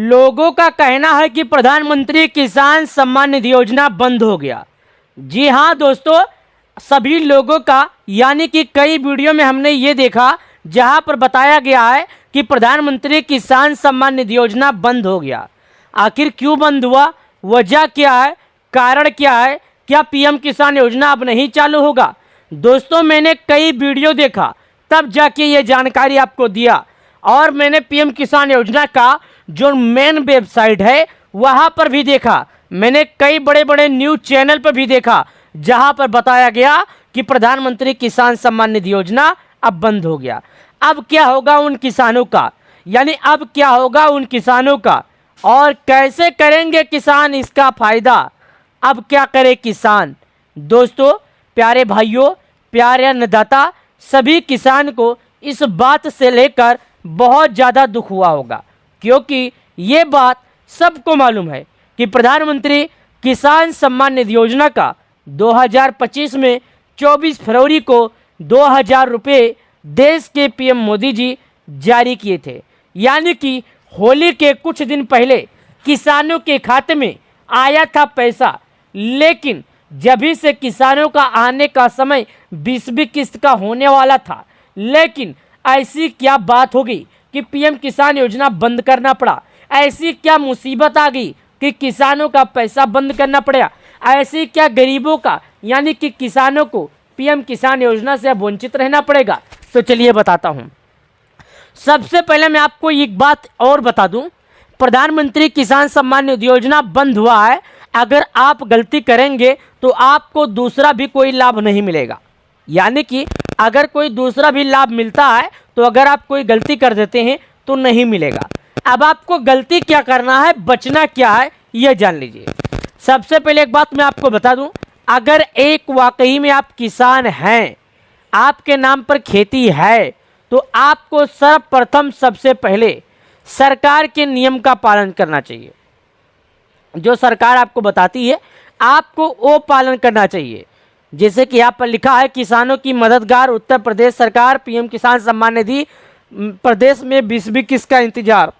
लोगों का कहना है कि प्रधानमंत्री किसान सम्मान निधि योजना बंद हो गया। जी हाँ दोस्तों, सभी लोगों का, यानी कि कई वीडियो में हमने ये देखा जहां पर बताया गया है कि प्रधानमंत्री किसान सम्मान निधि योजना बंद हो गया। आखिर क्यों बंद हुआ, वजह क्या है, कारण क्या है, क्या पीएम किसान योजना अब नहीं चालू होगा? दोस्तों, मैंने कई वीडियो देखा तब जाके ये जानकारी आपको दिया, और मैंने पीएम किसान योजना का जो मेन वेबसाइट है वहां पर भी देखा। मैंने कई बड़े बड़े न्यूज चैनल पर भी देखा जहां पर बताया गया कि प्रधानमंत्री किसान सम्मान निधि योजना अब बंद हो गया। अब क्या होगा उन किसानों का, यानी अब क्या होगा उन किसानों का, और कैसे करेंगे किसान इसका फायदा? अब क्या करे किसान? दोस्तों, प्यारे भाइयों, प्यारे अन्नदाता, सभी किसान को इस बात से लेकर बहुत ज़्यादा दुख हुआ होगा, क्योंकि ये बात सबको मालूम है कि प्रधानमंत्री किसान सम्मान निधि योजना का 2025 में 24 फरवरी को 2000 रुपये देश के पीएम मोदी जी जारी किए थे। यानी कि होली के कुछ दिन पहले किसानों के खाते में आया था पैसा, लेकिन जभी से किसानों का आने का समय 20वीं किस्त का होने वाला था, लेकिन ऐसी क्या बात हो गई कि पीएम किसान योजना बंद करना पड़ा? ऐसी क्या मुसीबत आ गई कि किसानों का पैसा बंद करना पड़ा? ऐसी क्या गरीबों का, यानी कि किसानों को पीएम किसान योजना से अब वंचित रहना पड़ेगा? तो चलिए बताता हूं। सबसे पहले मैं आपको एक बात और बता दूं, प्रधानमंत्री किसान सम्मान निधि योजना बंद हुआ है। अगर आप गलती करेंगे तो आपको दूसरा भी कोई लाभ नहीं मिलेगा। यानी कि अगर कोई दूसरा भी लाभ मिलता है तो अगर आप कोई गलती कर देते हैं तो नहीं मिलेगा। अब आपको गलती क्या करना है, बचना क्या है, यह जान लीजिए। सबसे पहले एक बात मैं आपको बता दूं, अगर एक वाकई में आप किसान हैं, आपके नाम पर खेती है, तो आपको सर्वप्रथम सबसे पहले सरकार के नियम का पालन करना चाहिए। जो सरकार आपको बताती है आपको वो पालन करना चाहिए। जैसे कि यहाँ पर लिखा है, किसानों की मददगार उत्तर प्रदेश सरकार, पीएम किसान सम्मान निधि, प्रदेश में 20वीं किस्त का इंतजार।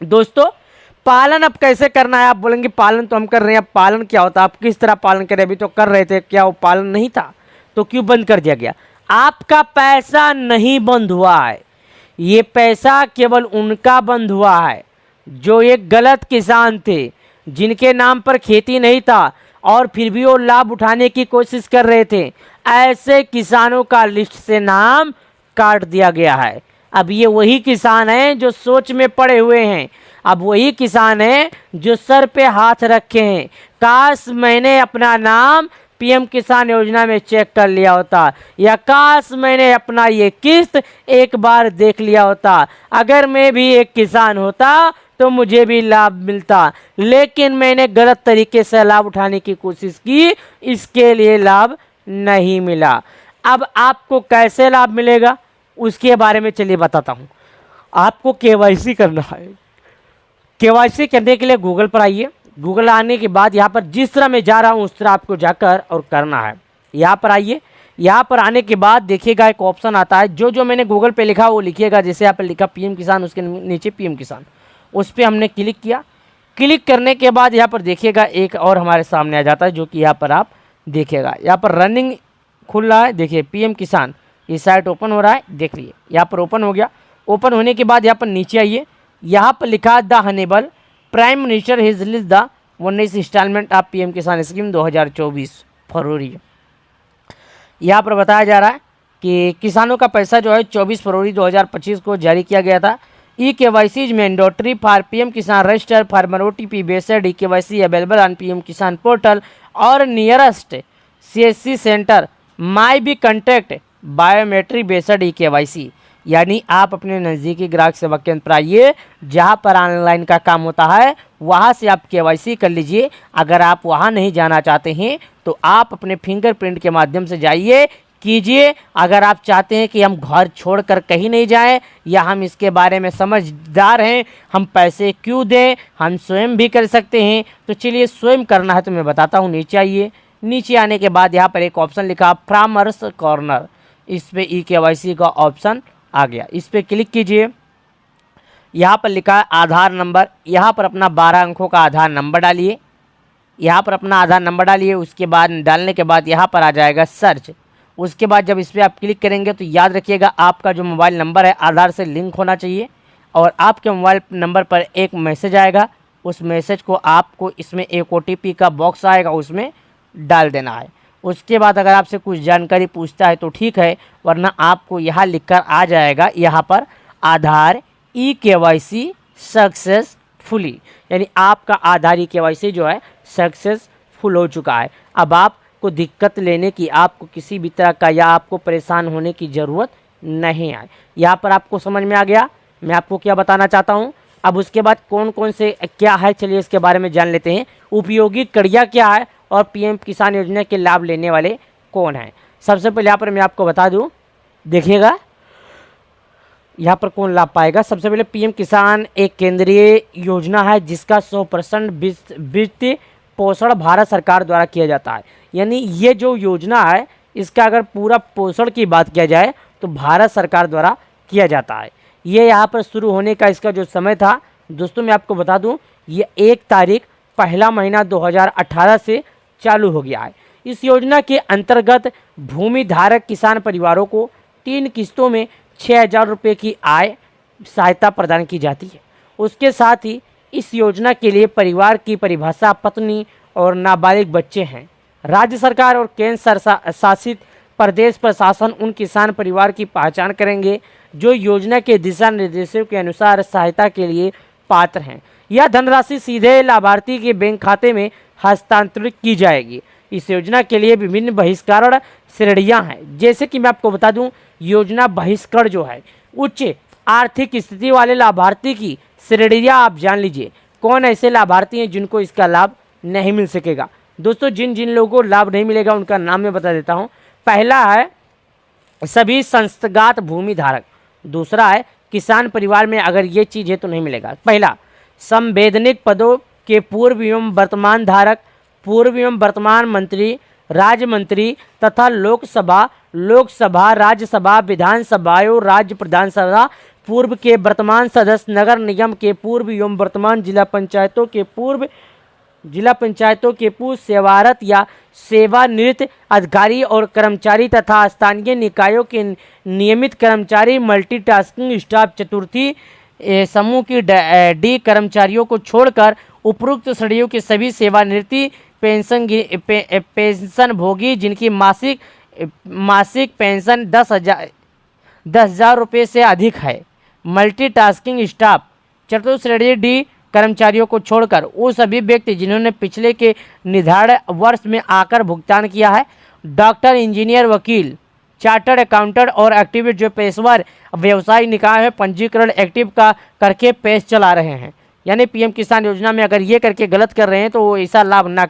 दोस्तों, पालन अब कैसे करना है? आप बोलेंगे पालन तो हम कर रहे हैं, अब पालन क्या होता है, आप किस तरह पालन करें? अभी तो कर रहे थे, क्या वो पालन नहीं था? तो क्यों बंद कर दिया गया? आपका पैसा नहीं बंद हुआ है, ये पैसा केवल उनका बंद हुआ है जो एक गलत किसान थे, जिनके नाम पर खेती नहीं था और फिर भी वो लाभ उठाने की कोशिश कर रहे थे। ऐसे किसानों का लिस्ट से नाम काट दिया गया है। अब ये वही किसान हैं जो सोच में पड़े हुए हैं, अब वही किसान हैं जो सर पे हाथ रखे हैं। काश मैंने अपना नाम पीएम किसान योजना में चेक कर लिया होता, या काश मैंने अपना ये किस्त एक बार देख लिया होता। अगर मैं भी एक किसान होता तो मुझे भी लाभ मिलता, लेकिन मैंने गलत तरीके से लाभ उठाने की कोशिश की, इसके लिए लाभ नहीं मिला। अब आपको कैसे लाभ मिलेगा उसके बारे में चलिए बताता हूँ। आपको केवाईसी करना है। केवाईसी करने के लिए गूगल पर आइए। गूगल आने के बाद यहाँ पर जिस तरह मैं जा रहा हूँ उस तरह आपको जाकर और करना है। यहाँ पर आइए। यहाँ पर आने के बाद देखिएगा एक ऑप्शन आता है, जो मैंने गूगल पे लिखा वो लिखिएगा। जैसे यहाँ पर लिखा पीएम किसान, उसके नीचे पीएम किसान, उस पर हमने क्लिक किया। क्लिक करने के बाद यहाँ पर देखिएगा एक और हमारे सामने आ जाता है, जो कि यहाँ पर आप देखिएगा, यहाँ पर रनिंग खुल रहा है। देखिए पीएम किसान, ये साइट ओपन हो रहा है, देख लिए यहाँ पर ओपन हो गया। ओपन होने के बाद यहाँ पर नीचे आइए, यहाँ पर लिखा the honourable prime minister his release the 19 instalment of PM Kisan scheme 2024 February. यहाँ पर बताया जा रहा है कि किसानों का पैसा जो है 24 फरवरी 2025 को जारी किया गया था। E KYC is mandatory for PM Kisan register farmer OTP based e KYC available on PM Kisan portal और nearest CSC centre may be contact biometric based e KYC. यानी आप अपने नज़दीकी ग्राहक सेवा केंद्र पर आइए, जहाँ पर ऑनलाइन का काम होता है, वहाँ से आप केवाईसी कर लीजिए। अगर आप वहाँ नहीं जाना चाहते हैं तो आप अपने फिंगरप्रिंट के माध्यम से जाइए, कीजिए। अगर आप चाहते हैं कि हम घर छोड़कर कहीं नहीं जाएं, या हम इसके बारे में समझदार हैं, हम पैसे क्यों दें, हम स्वयं भी कर सकते हैं। तो चलिए, स्वयं करना है तो मैं बताता हूँ। नीचे आइए। नीचे आने के बाद यहाँ पर एक ऑप्शन लिखा फार्मर्स कॉर्नर, इस पर ई-केवाईसी का ऑप्शन आ गया, इस पर क्लिक कीजिए। यहाँ पर लिखा है आधार नंबर, यहाँ पर अपना 12 अंकों का आधार नंबर डालिए, यहाँ पर अपना आधार नंबर डालिए। उसके बाद डालने के बाद यहाँ पर आ जाएगा सर्च। उसके बाद जब इस पर आप क्लिक करेंगे तो याद रखिएगा आपका जो मोबाइल नंबर है आधार से लिंक होना चाहिए और आपके मोबाइल नंबर पर एक मैसेज आएगा। उस मैसेज को आपको इसमें एक OTP का बॉक्स आएगा, उसमें डाल देना है। उसके बाद अगर आपसे कुछ जानकारी पूछता है तो ठीक है, वरना आपको यहाँ लिखकर आ जाएगा यहाँ पर आधार eKYC सक्सेसफुली, यानी आपका आधार eKYC जो है सक्सेसफुल हो चुका है। अब आपको दिक्कत लेने की, आपको किसी भी तरह का या आपको परेशान होने की ज़रूरत नहीं है। यहाँ पर आपको समझ में आ गया मैं आपको क्या बताना चाहता हूँ। अब उसके बाद कौन कौन से क्या है, चलिए इसके बारे में जान लेते हैं। उपयोगी कड़िया क्या है और PM किसान योजना के लाभ लेने वाले कौन हैं। सबसे पहले यहाँ पर मैं आपको बता दूँ, देखिएगा यहाँ पर कौन लाभ पाएगा। सबसे पहले PM किसान एक केंद्रीय योजना है जिसका 100% वित्तीय पोषण भारत सरकार द्वारा किया जाता है। यानी ये जो योजना है इसका अगर पूरा पोषण की बात किया जाए तो भारत सरकार द्वारा किया जाता है। ये यहाँ पर शुरू होने का इसका जो समय था दोस्तों मैं आपको बता दूं, ये 1 तारीख 1 महीना 2018 से चालू हो गया है। इस योजना के अंतर्गत भूमि धारक किसान परिवारों को 3 किस्तों में 6,000 रुपये की आय सहायता प्रदान की जाती है। उसके साथ ही इस योजना के लिए परिवार की परिभाषा पत्नी और नाबालिग बच्चे हैं। राज्य सरकार और केंद्र शासित प्रदेश प्रशासन उन किसान परिवार की पहचान करेंगे जो योजना के दिशा निर्देशों के अनुसार सहायता के लिए पात्र हैं। यह धनराशि सीधे लाभार्थी के बैंक खाते में हस्तांतरित की जाएगी। इस योजना के लिए विभिन्न बहिष्करण श्रेणियां हैं। जैसे कि मैं आपको बता दूं, योजना बहिष्करण जो है उच्च आर्थिक स्थिति वाले लाभार्थी की श्रेणियां आप जान लीजिए। कौन ऐसे लाभार्थी हैं जिनको इसका लाभ नहीं मिल सकेगा। दोस्तों जिन जिन लोगों को लाभ नहीं मिलेगा उनका नाम मैं बता देता हूँ। पहला है सभी संस्थागत भूमि धारक। दूसरा है किसान परिवार में अगर ये चीज़ है तो नहीं मिलेगा। पहला संवैधानिक पदों के पूर्व एवं वर्तमान धारक, पूर्व एवं वर्तमान मंत्री, राज्य मंत्री तथा लोकसभा, राज्यसभा, विधानसभा और राज्य विधानसभा, पूर्व के वर्तमान सदस्य, नगर निगम के पूर्व एवं वर्तमान जिला पंचायतों के पूर्व सेवारत या सेवानिवृत्त अधिकारी और कर्मचारी तथा स्थानीय निकायों के नियमित कर्मचारी, मल्टीटास्किंग स्टाफ, चतुर्थी समूह की D कर्मचारियों को छोड़कर उपरोक्त श्रेणियों के सभी सेवानिवृत्ति पेंशन भोगी जिनकी मासिक पेंशन 10,000 रुपये से अधिक है। मल्टीटास्किंग स्टाफ चतुर्थ श्रेणी D कर्मचारियों को छोड़कर वो सभी व्यक्ति जिन्होंने पिछले के निर्धारित वर्ष में आकर भुगतान किया है। डॉक्टर, इंजीनियर, वकील, चार्टर्ड अकाउंटेंट और एक्टिविस्ट जो पेशेवर व्यवसाय निकाय है पंजीकरण एक्टिव का करके पेश चला रहे हैं। यानी PM किसान योजना में अगर ये करके गलत कर रहे हैं तो वो ऐसा लाभ ना